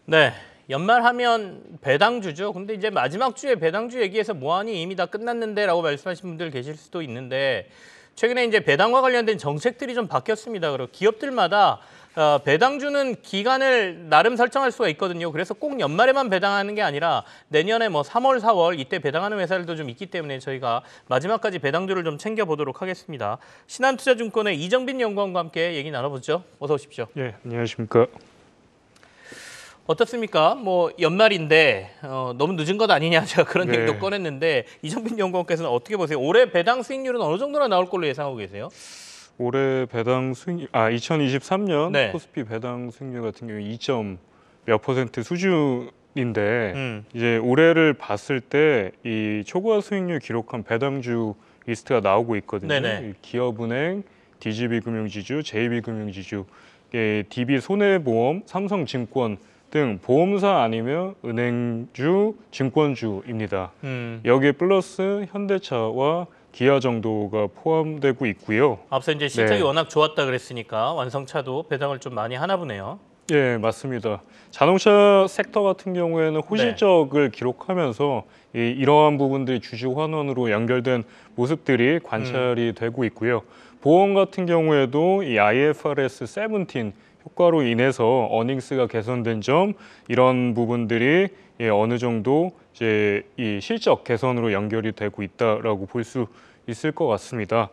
네, 연말하면 배당주죠. 근데 이제 마지막 주에 배당주 얘기해서 뭐하니 이미 다 끝났는데라고 말씀하신 분들 계실 수도 있는데 최근에 이제 배당과 관련된 정책들이 좀 바뀌었습니다. 그리고 기업들마다 배당주는 기간을 나름 설정할 수가 있거든요. 그래서 꼭 연말에만 배당하는 게 아니라 내년에 뭐 3월, 4월 이때 배당하는 회사들도 좀 있기 때문에 저희가 마지막까지 배당주를 좀 챙겨보도록 하겠습니다. 신한투자증권의 이정빈 연구원과 함께 얘기 나눠보죠. 어서 오십시오. 예, 안녕하십니까. 어떻습니까? 뭐 연말인데 너무 늦은 것 아니냐 제가 그런 네. 얘기도 꺼냈는데 이정빈 연구원께서는 어떻게 보세요? 올해 배당 수익률은 어느 정도나 나올 걸로 예상하고 계세요? 올해 배당 수익 2023년 네. 코스피 배당 수익률 같은 경우 2점 몇 퍼센트 수준인데 이제 올해를 봤을 때 이 초과 수익률 기록한 배당주 리스트가 나오고 있거든요. 네네. 기업은행, DGB금융지주, JB금융지주, DB손해보험, 삼성증권 등 보험사 아니면 은행주, 증권주입니다. 여기에 플러스 현대차와 기아 정도가 포함되고 있고요. 앞서 이제 실적이 네. 워낙 좋았다 그랬으니까 완성차도 배당을 좀 많이 하나 보네요. 예, 맞습니다. 자동차 섹터 같은 경우에는 호실적을 기록하면서 이러한 부분들이 주주 환원으로 연결된 모습들이 관찰이 되고 있고요. 보험 같은 경우에도 이 IFRS 17 효과로 인해서 어닝스가 개선된 점 이런 부분들이 어느 정도 이제 이 실적 개선으로 연결이 되고 있다라고 볼 수 있을 것 같습니다.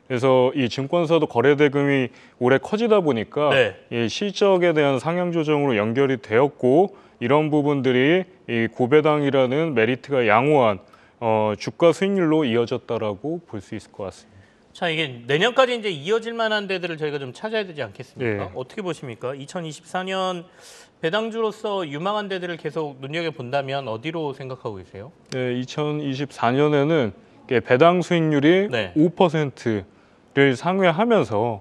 그래서 이 증권사도 거래 대금이 올해 커지다 보니까 이 실적에 대한 상향 조정으로 연결이 되었고 이런 부분들이 이 고배당이라는 메리트가 양호한 주가 수익률로 이어졌다라고 볼 수 있을 것 같습니다. 자, 이게 내년까지 이제 이어질 만한 데들을 저희가 좀 찾아야 되지 않겠습니까? 네. 어떻게 보십니까? 2024년 배당주로서 유망한 데들을 계속 눈여겨본다면 어디로 생각하고 계세요? 네, 2024년에는 배당 수익률이 5%를 상회하면서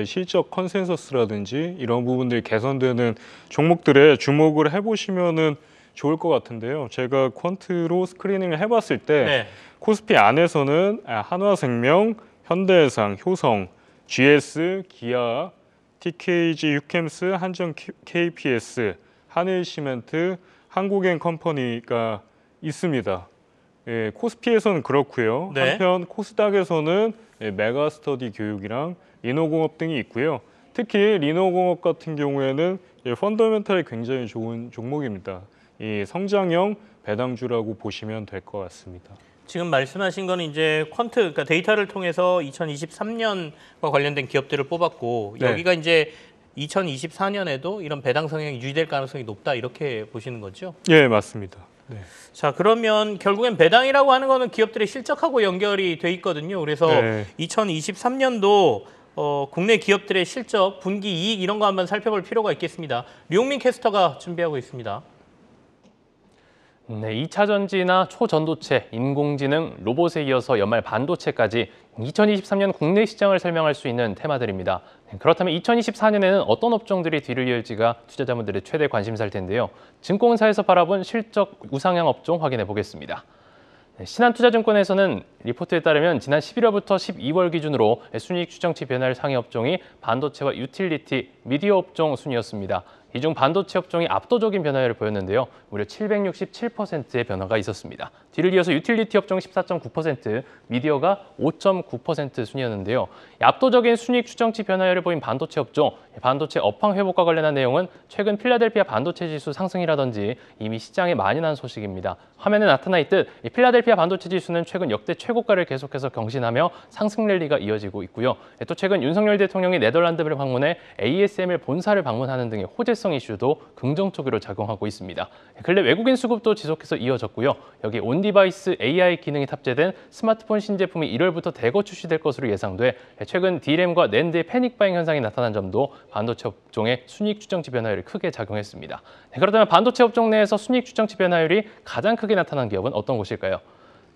실적 컨센서스라든지 이런 부분들이 개선되는 종목들에 주목을 해보시면은 좋을 것 같은데요. 제가 퀀트로 스크리닝을 해봤을 때 코스피 안에서는 한화생명, 현대해상, 효성, GS, 기아, TKG, 유캠스, 한전 KPS, 한일시멘트, 한국엔컴퍼니가 있습니다. 예, 코스피에서는 그렇고요. 한편 코스닥에서는 메가스터디 교육이랑 리노공업 등이 있고요. 특히 리노공업 같은 경우에는 펀더멘탈이 굉장히 좋은 종목입니다. 이 성장형 배당주라고 보시면 될 것 같습니다. 지금 말씀하신 거는 이제 퀀트, 그러니까 데이터를 통해서 2023년과 관련된 기업들을 뽑았고 여기가 이제 2024년에도 이런 배당 성향이 유지될 가능성이 높다 이렇게 보시는 거죠? 예, 맞습니다. 네. 자, 그러면 결국엔 배당이라고 하는 거는 기업들의 실적하고 연결이 돼 있거든요. 그래서 2023년도 국내 기업들의 실적, 분기 이익 이런 거 한번 살펴볼 필요가 있겠습니다. 류용민 캐스터가 준비하고 있습니다. 네, 2차 전지나 초전도체, 인공지능, 로봇에 이어서 연말 반도체까지 2023년 국내 시장을 설명할 수 있는 테마들입니다. 그렇다면 2024년에는 어떤 업종들이 뒤를 이을지가 투자자분들의 최대 관심사일 텐데요. 증권사에서 바라본 실적 우상향 업종 확인해 보겠습니다. 신한투자증권에서는 리포트에 따르면 지난 11월부터 12월 기준으로 순이익 추정치 변화를 상회 업종이 반도체와 유틸리티, 미디어 업종 순이었습니다. 이 중 반도체 업종이 압도적인 변화율을 보였는데요. 무려 767%의 변화가 있었습니다. 뒤를 이어서 유틸리티 업종 14.9%, 미디어가 5.9% 순이었는데요. 압도적인 순이익 추정치 변화율을 보인 반도체 업종, 반도체 업황 회복과 관련한 내용은 최근 필라델피아 반도체 지수 상승이라든지 이미 시장에 많이 난 소식입니다. 화면에 나타나 있듯 필라델피아 반도체 지수는 최근 역대 최고가를 계속해서 경신하며 상승 랠리가 이어지고 있고요. 또 최근 윤석열 대통령이 네덜란드를 방문해 ASML 본사를 방문하는 등의 호재성 이슈도 긍정적으로 작용하고 있습니다. 근래 외국인 수급도 지속해서 이어졌고요. 여기 온디바이스 AI 기능이 탑재된 스마트폰 신제품이 1월부터 대거 출시될 것으로 예상돼 최근 D램과 낸드의 패닉 바잉 현상이 나타난 점도 반도체 업종의 순이익 추정치 변화율이 크게 작용했습니다. 그렇다면 반도체 업종 내에서 순이익 추정치 변화율이 가장 크게 나타난 기업은 어떤 곳일까요?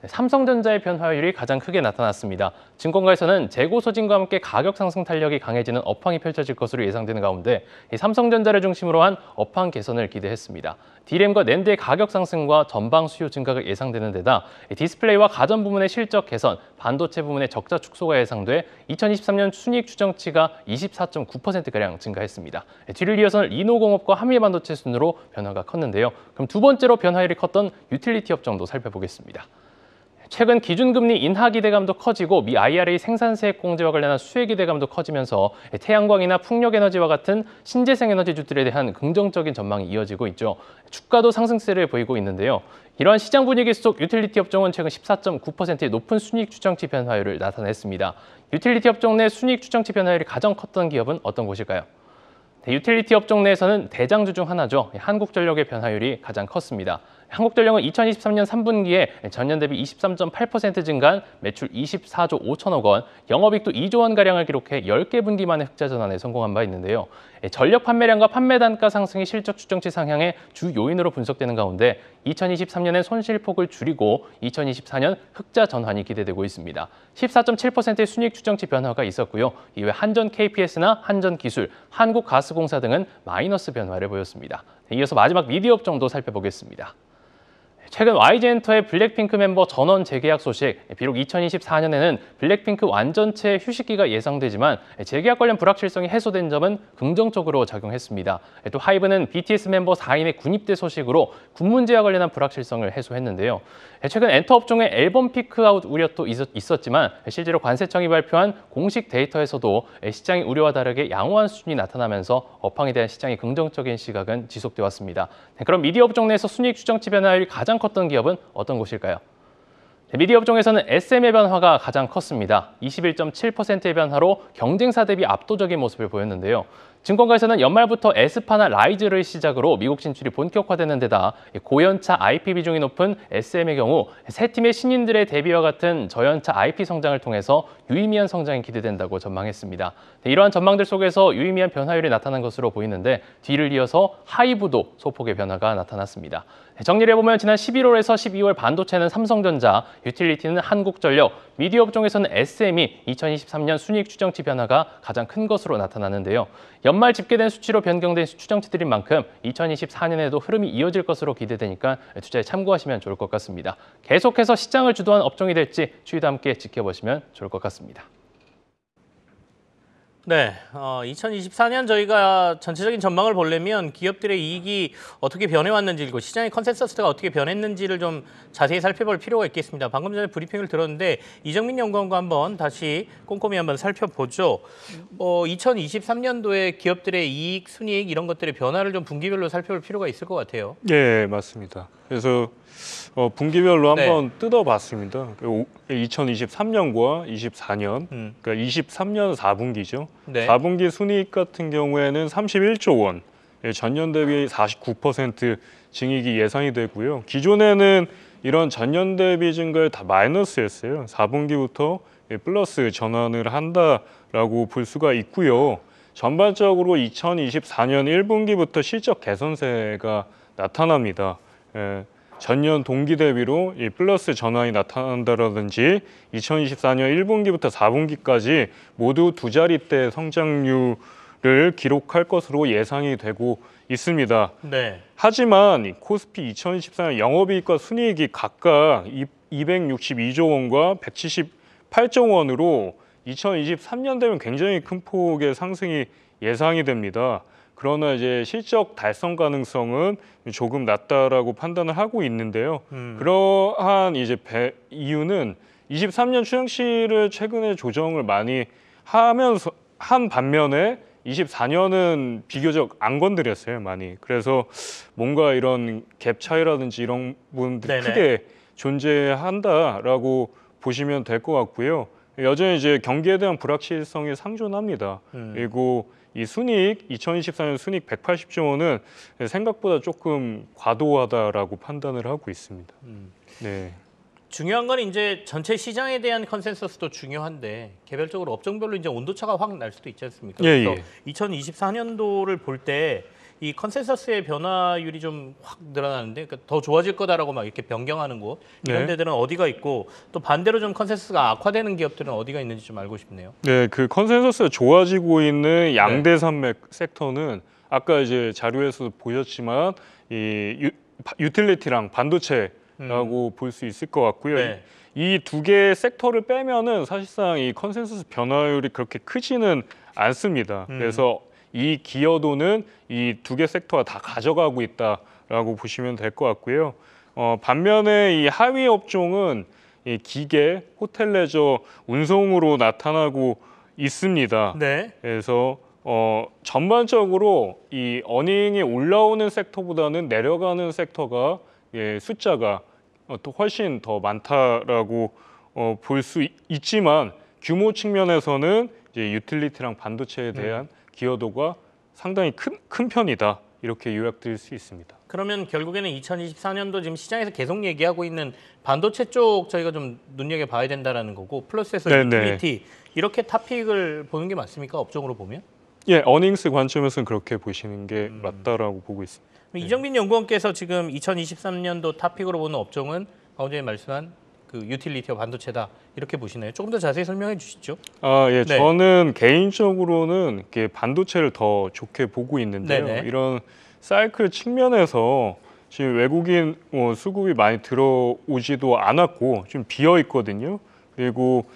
삼성전자의 변화율이 가장 크게 나타났습니다. 증권가에서는 재고 소진과 함께 가격 상승 탄력이 강해지는 업황이 펼쳐질 것으로 예상되는 가운데 이 삼성전자를 중심으로 한 업황 개선을 기대했습니다. D램과 낸드의 가격 상승과 전방 수요 증가가 예상되는 데다 디스플레이와 가전 부문의 실적 개선, 반도체 부문의 적자 축소가 예상돼 2023년 순이익 추정치가 24.9%가량 증가했습니다. 뒤를 이어서는 리노공업과 한미반도체 순으로 변화가 컸는데요. 그럼 두 번째로 변화율이 컸던 유틸리티 업종도 살펴보겠습니다. 최근 기준금리 인하 기대감도 커지고 미 IRA 생산세액 공제와 관련한 수혜 기대감도 커지면서 태양광이나 풍력에너지와 같은 신재생 에너지주들에 대한 긍정적인 전망이 이어지고 있죠. 주가도 상승세를 보이고 있는데요. 이러한 시장 분위기 속 유틸리티 업종은 최근 14.9%의 높은 순이익 추정치 변화율을 나타냈습니다. 유틸리티 업종 내 순이익 추정치 변화율이 가장 컸던 기업은 어떤 곳일까요? 유틸리티 업종 내에서는 대장주 중 하나죠. 한국전력의 변화율이 가장 컸습니다. 한국전력은 2023년 3분기에 전년 대비 23.8% 증가한 매출 24조 5천억 원, 영업이익도 2조 원가량을 기록해 10개 분기 만에 흑자 전환에 성공한 바 있는데요. 전력 판매량과 판매 단가 상승이 실적 추정치 상향의 주 요인으로 분석되는 가운데 2023년엔 손실폭을 줄이고 2024년 흑자 전환이 기대되고 있습니다. 14.7%의 순이익 추정치 변화가 있었고요. 이외 한전 KPS나 한전기술, 한국가스공사 등은 마이너스 변화를 보였습니다. 이어서 마지막 미디어 업종도 살펴보겠습니다. 최근 YG엔터의 블랙핑크 멤버 전원 재계약 소식, 비록 2024년에는 블랙핑크 완전체 휴식기가 예상되지만 재계약 관련 불확실성이 해소된 점은 긍정적으로 작용했습니다. 또 하이브는 BTS 멤버 4인의 군입대 소식으로 군 문제와 관련한 불확실성을 해소했는데요. 최근 엔터 업종의 앨범 피크아웃 우려도 있었지만 실제로 관세청이 발표한 공식 데이터에서도 시장의 우려와 다르게 양호한 수준이 나타나면서 업황에 대한 시장의 긍정적인 시각은 지속돼 왔습니다. 그럼 미디어 업종 내에서 순이익 추정치 변화율이 가장 컸던 기업은 어떤 곳일까요? 미디어 업종에서는 SM의 변화가 가장 컸습니다. 21.7%의 변화로 경쟁사 대비 압도적인 모습을 보였는데요. 증권가에서는 연말부터 에스파나 라이즈를 시작으로 미국 진출이 본격화되는 데다 고연차 IP 비중이 높은 SM의 경우 세 팀의 신인들의 데뷔와 같은 저연차 IP 성장을 통해서 유의미한 성장이 기대된다고 전망했습니다. 이러한 전망들 속에서 유의미한 변화율이 나타난 것으로 보이는데 뒤를 이어서 하이브도 소폭의 변화가 나타났습니다. 정리를 해보면 지난 11월에서 12월 반도체는 삼성전자, 유틸리티는 한국전력, 미디어 업종에서는 SM이 2023년 순이익 추정치 변화가 가장 큰 것으로 나타났는데요. 연말 집계된 수치로 변경된 추정치들인 만큼 2024년에도 흐름이 이어질 것으로 기대되니까 투자에 참고하시면 좋을 것 같습니다. 계속해서 시장을 주도한 업종이 될지 추이도 함께 지켜보시면 좋을 것 같습니다. 네, 2024년 저희가 전체적인 전망을 보려면 기업들의 이익이 어떻게 변해왔는지 그리고 시장의 컨센서스가 어떻게 변했는지를 좀 자세히 살펴볼 필요가 있겠습니다. 방금 전에 브리핑을 들었는데 이정민 연구원과 한번 다시 꼼꼼히 한번 살펴보죠. 2023년도에 기업들의 이익, 순이익 이런 것들의 변화를 좀 분기별로 살펴볼 필요가 있을 것 같아요. 네, 맞습니다. 그래서 분기별로 한번 뜯어봤습니다. 2023년과 24년, 그러니까 23년 4분기죠. 네. 4분기 순이익 같은 경우에는 31조 원, 전년 대비 49% 증익이 예상이 되고요. 기존에는 이런 전년 대비 증가율 다 마이너스였어요. 4분기부터 플러스 전환을 한다라고 볼 수가 있고요. 전반적으로 2024년 1분기부터 실적 개선세가 나타납니다. 전년 동기 대비로 이 플러스 전환이 나타난다라든지 2024년 1분기부터 4분기까지 모두 두 자릿대 성장률을 기록할 것으로 예상이 되고 있습니다. 네. 하지만 이 코스피 2024년 영업이익과 순이익이 각각 262조 원과 178조 원으로 2023년 되면 굉장히 큰 폭의 상승이 예상이 됩니다. 그러나 이제 실적 달성 가능성은 조금 낮다라고 판단을 하고 있는데요. 그러한 이제 이유는 23년 추정치를 최근에 조정을 많이 하면서 한 반면에 24년은 비교적 안 건드렸어요, 많이. 그래서 뭔가 이런 갭 차이라든지 이런 부분들이 크게 존재한다라고 보시면 될 것 같고요. 여전히 이제 경기에 대한 불확실성이 상존합니다. 그리고 이 순이익, 2024년 순이익 180조 원은 생각보다 조금 과도하다라고 판단을 하고 있습니다. 네. 중요한 건 이제 전체 시장에 대한 컨센서스도 중요한데 개별적으로 업종별로 이제 온도차가 확 날 수도 있지 않습니까? 예, 그래서 2024년도를 볼 때 이 컨센서스의 변화율이 좀 확 늘어나는데 그러니까 더 좋아질 거다라고 막 이렇게 변경하는 곳 이런 네. 데들은 어디가 있고 또 반대로 좀 컨센서스가 악화되는 기업들은 어디가 있는지 좀 알고 싶네요. 네, 그 컨센서스가 좋아지고 있는 양대 산맥 섹터는 아까 이제 자료에서 보셨지만 이 유틸리티랑 반도체라고 볼 수 있을 것 같고요. 네. 이 두 개의 섹터를 빼면은 사실상 이 컨센서스 변화율이 그렇게 크지는 않습니다. 그래서 이 기여도는 이 두 개 섹터가 다 가져가고 있다라고 보시면 될 것 같고요. 반면에 이 하위 업종은 이 기계, 호텔 레저, 운송으로 나타나고 있습니다. 네. 그래서 전반적으로 이 어닝이 올라오는 섹터보다는 내려가는 섹터가 숫자가 또 훨씬 더 많다라고 볼 수 있지만 규모 측면에서는 이제 유틸리티랑 반도체에 대한 기여도가 상당히 큰 편이다 이렇게 요약드릴 수 있습니다. 그러면 결국에는 2024년도 지금 시장에서 계속 얘기하고 있는 반도체 쪽 저희가 좀 눈여겨 봐야 된다라는 거고 플러스에서 네네. 유틸리티 이렇게 탑픽을 보는 게 맞습니까? 업종으로 보면? 예, 어닝스 관점에서는 그렇게 보시는 게 맞다라고 보고 있습니다. 이정빈 연구원께서 지금 2023년도 탑픽으로 보는 업종은 방금 전에 말씀한 그 유틸리티와 반도체다 이렇게 보시나요? 조금 더 자세히 설명해 주시죠. 아, 예, 네. 저는 개인적으로는 이렇게 반도체를 더 좋게 보고 있는데요. 네네. 이런 사이클 측면에서 지금 외국인 수급이 많이 들어오지도 않았고 좀 비어 있거든요. 그리고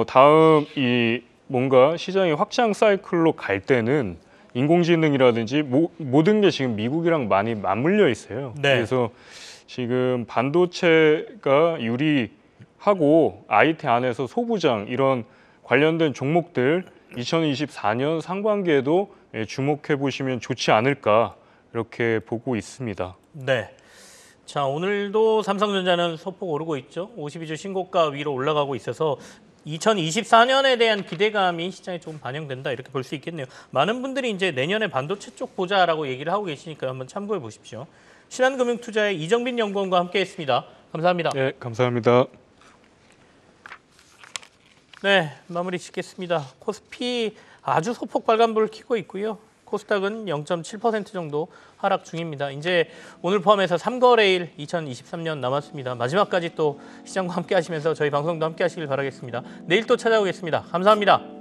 다음 이 뭔가 시장이 확장 사이클로 갈 때는 인공지능이라든지 모든 게 지금 미국이랑 많이 맞물려 있어요. 네. 그래서 지금 반도체가 유리하고 IT 안에서 소부장 이런 관련된 종목들 2024년 상반기에도 주목해 보시면 좋지 않을까 이렇게 보고 있습니다. 네. 자, 오늘도 삼성전자는 소폭 오르고 있죠. 52주 신고가 위로 올라가고 있어서 2024년에 대한 기대감이 시장에 조금 반영된다 이렇게 볼 수 있겠네요. 많은 분들이 이제 내년에 반도체 쪽 보자라고 얘기를 하고 계시니까 한번 참고해 보십시오. 신한금융투자의 이정빈 연구원과 함께했습니다. 감사합니다. 네, 감사합니다. 네, 마무리 짓겠습니다. 코스피 아주 소폭 빨간불을 켜고 있고요. 코스닥은 0.7% 정도 하락 중입니다. 이제 오늘 포함해서 3거래일 2023년 남았습니다. 마지막까지 또 시장과 함께 하시면서 저희 방송도 함께 하시길 바라겠습니다. 내일 또 찾아오겠습니다. 감사합니다.